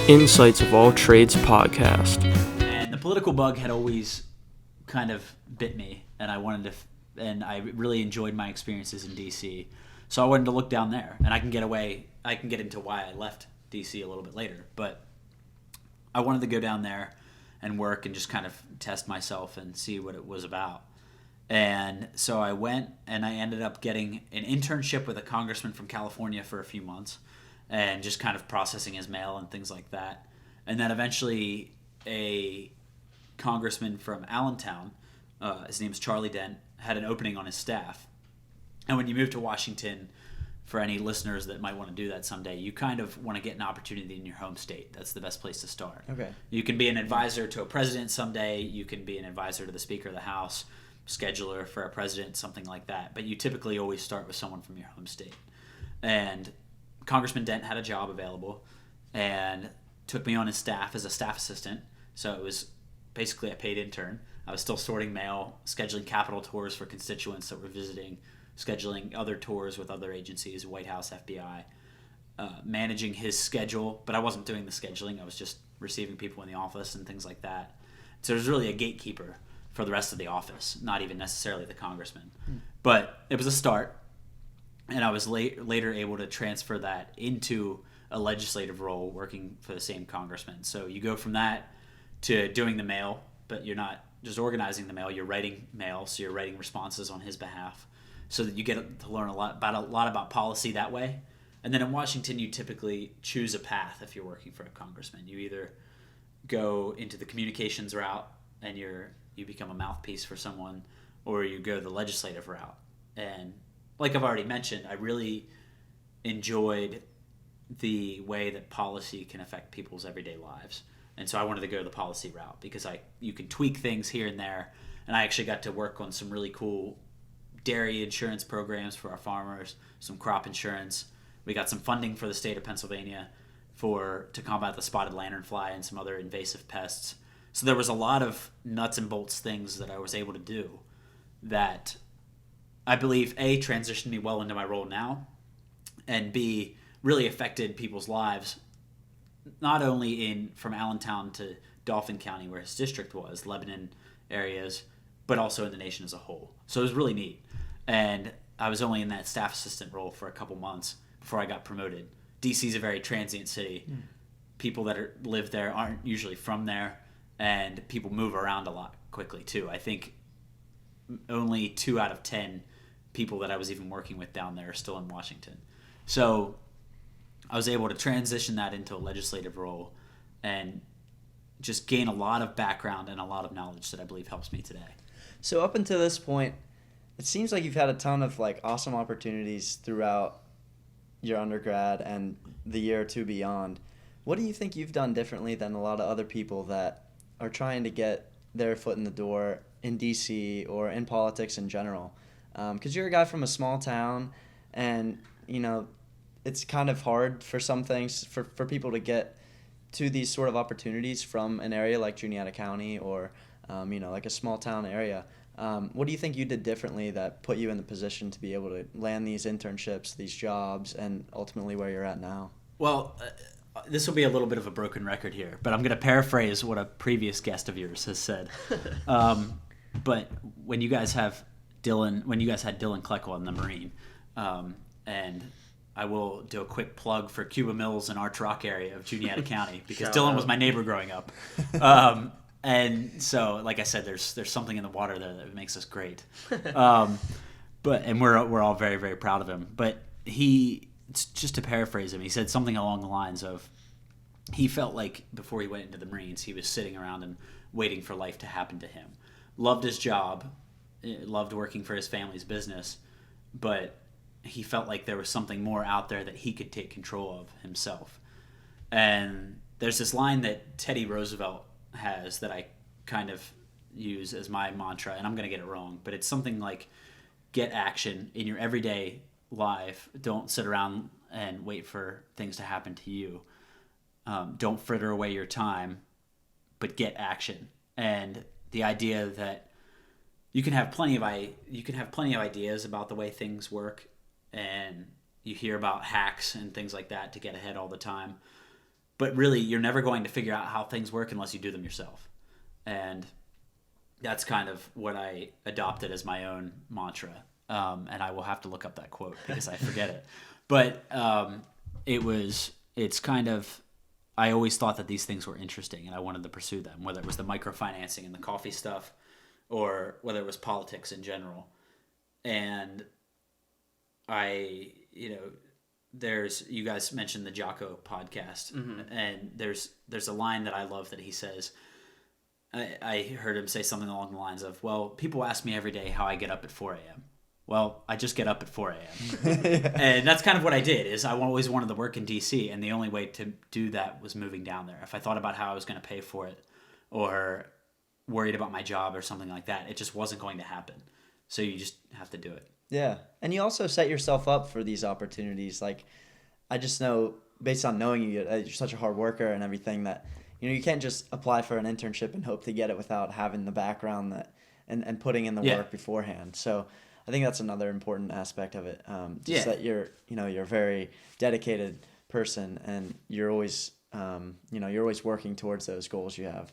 Insights of All Trades podcast. And the political bug had always kind of bit me, and I really enjoyed my experiences in DC. So I wanted to look down there, and I can get into why I left DC a little bit later, but I wanted to go down there and work and just kind of test myself and see what it was about. And so I went, and I ended up getting an internship with a congressman from California for a few months, and just kind of processing his mail and things like that. And then eventually a congressman from Allentown, his name's Charlie Dent, had an opening on his staff. And when you move to Washington, for any listeners that might want to do that someday, you kind of want to get an opportunity in your home state. That's the best place to start. Okay. You can be an advisor to a president someday. You can be an advisor to the Speaker of the House, scheduler for a president, something like that. But you typically always start with someone from your home state. And Congressman Dent had a job available and took me on his staff as a staff assistant. So it was basically a paid intern. I was still sorting mail, scheduling Capitol tours for constituents that were visiting, scheduling other tours with other agencies, White House, FBI, managing his schedule. But I wasn't doing the scheduling. I was just receiving people in the office and things like that. So it was really a gatekeeper for the rest of the office, not even necessarily the congressman. But it was a start. And I was later able to transfer that into a legislative role working for the same congressman. So you go from that to doing the mail, but you're not just organizing the mail, you're writing mail, so you're writing responses on his behalf, so that you get to learn a lot about policy that way. And then in Washington, you typically choose a path if you're working for a congressman. You either go into the communications route and you become a mouthpiece for someone, or you go the legislative route. And like I've already mentioned, I really enjoyed the way that policy can affect people's everyday lives. And so I wanted to go the policy route because you can tweak things here and there. And I actually got to work on some really cool dairy insurance programs for our farmers, some crop insurance. We got some funding for the state of Pennsylvania to combat the spotted lanternfly and some other invasive pests. So there was a lot of nuts and bolts things that I was able to do that I believe, A, transitioned me well into my role now, and B, really affected people's lives, not only from Allentown to Dauphin County, where his district was, Lebanon areas, but also in the nation as a whole. So it was really neat. And I was only in that staff assistant role for a couple months before I got promoted. DC's a very transient city. People that live there aren't usually from there, and people move around a lot quickly, too. I think only 2 out of 10 people that I was even working with down there are still in Washington. So I was able to transition that into a legislative role and just gain a lot of background and a lot of knowledge that I believe helps me today. So up until this point, it seems like you've had a ton of awesome opportunities throughout your undergrad and the year or two beyond. What do you think you've done differently than a lot of other people that are trying to get their foot in the door in DC or in politics in general? Because you're a guy from a small town, and it's kind of hard for some things for people to get to these sort of opportunities from an area like Juniata County or like a small town area. What do you think you did differently that put you in the position to be able to land these internships, these jobs, and ultimately where you're at now? Well, this will be a little bit of a broken record here, but I'm going to paraphrase what a previous guest of yours has said. But when you guys had Dylan Kleckel in the Marine, and I will do a quick plug for Cuba Mills and Arch Rock area of Juniata County because Dylan was my neighbor growing up. And so, like I said, there's something in the water there that makes us great. And we're all very, very proud of him. But just to paraphrase him, he said something along the lines of he felt like before he went into the Marines, he was sitting around and waiting for life to happen to him. Loved his job, loved working for his family's business, but he felt like there was something more out there that he could take control of himself. And there's this line that Teddy Roosevelt has that I kind of use as my mantra, and I'm going to get it wrong, but it's something like get action in your everyday life. Don't sit around and wait for things to happen to you. Don't fritter away your time, but get action. And the idea that you can have plenty of ideas about the way things work, and you hear about hacks and things like that to get ahead all the time. But really, you're never going to figure out how things work unless you do them yourself. And that's kind of what I adopted as my own mantra. And I will have to look up that quote because I forget it. But it's kind of, I always thought that these things were interesting and I wanted to pursue them, whether it was the microfinancing and the coffee stuff or whether it was politics in general. And you guys mentioned the Jocko podcast, and there's a line that I love that he says. I heard him say something along the lines of, well, people ask me every day how I get up at 4 a.m. Well, I just get up at 4 a.m. And that's kind of what I did, is I always wanted to work in D.C., and the only way to do that was moving down there. If I thought about how I was going to pay for it or worried about my job or something like that, it just wasn't going to happen. So you just have to do it. Yeah. And you also set yourself up for these opportunities. Like, I just know, based on knowing you, you're such a hard worker and everything, that you can't just apply for an internship and hope to get it without having the background and putting in the work beforehand. So I think that's another important aspect of it. That you're a very dedicated person and you're always working towards those goals you have.